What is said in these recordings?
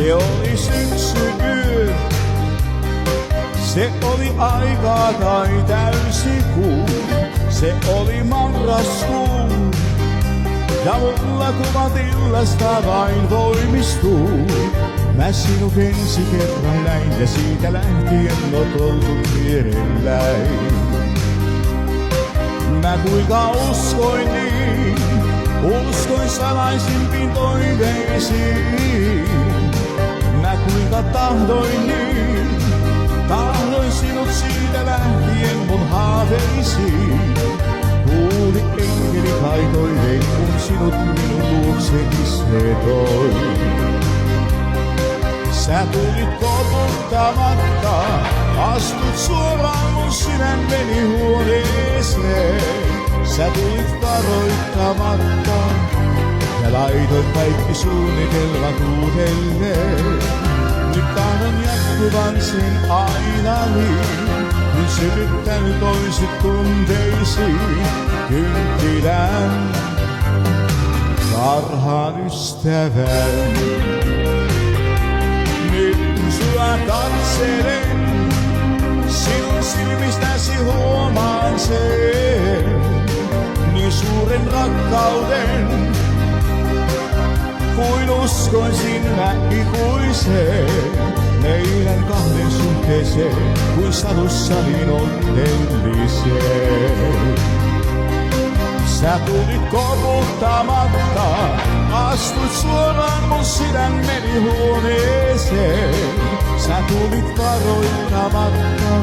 Se oli syksykuu, se oli aika tai täysikuu, se oli marraskuu. Ja mulla kuvat illasta vain voimistuu. Mä sinut ensi kerran näin ja siitä lähtien oot oltu vierelläin. Mä kuinka uskoin niin, uskoin salaisimpiin toiveisiin. Mä kuinka tahdoin niin, tahdoin sinut siitä lähtien mun haaveisiin. Kuuli enkeli kai toivein, kun sinut minun luokseni se toi. Sä tulit koputtamatta, astut suoraan mun sydämeni huoneeseen. Sä tulit varoittamatta ja laitoit kaikki suunnitelmat uudelleen. Nyt tahdon jatkuvan sen aina niin, kun sytyttänyt toisit tunteisiin kynttilän parhaan ystävän. Nyt sua katselen, sinun silmistäsi huomaan sen, niin suuren rakkauden, kuin uskoisin mä ikuiseen. Meidän kahden suhteeseen, kuin sadussa niin onnelliseen. Sä tulit koputtamatta, astut suoraan mun sydämeni huoneeseen. Sä tulit varoittamatta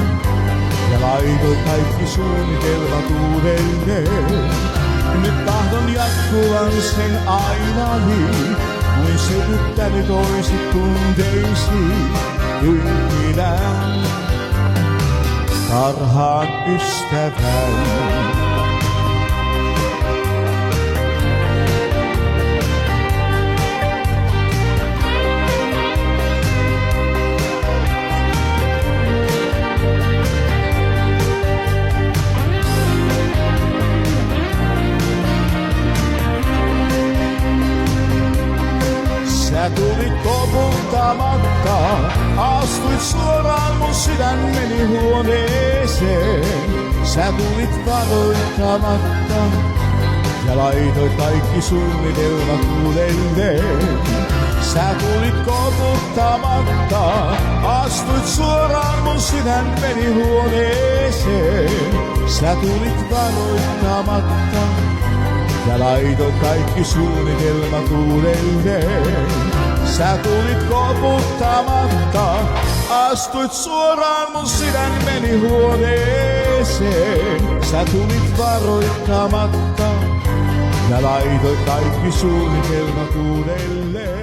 ja laitoit kaikki suunnitelmat uudelleen. Nyt tahdon jatkuvan sen aina niin, kuin sytyttänyt oisit tunteisiin kynttilän parhaan ystävän. Sä tulit koputtamatta, astuit suoraan mun sydämeni huoneeseen. Sä tulit varoittamatta ja laitoit kaikki suunnitelmat uudelleen. Sä tulit koputtamatta, astuit suoraan mun sydämeni huoneeseen. Sä tulit varoittamatta ja laitoit kaikki suunnitelmat uudelleen. Sä tulit koputtamatta, astuit suoraan mun sydämeni huoneeseen. Sä tulit varoittamatta ja laitoit kaikki suunnitelmat uudelleen.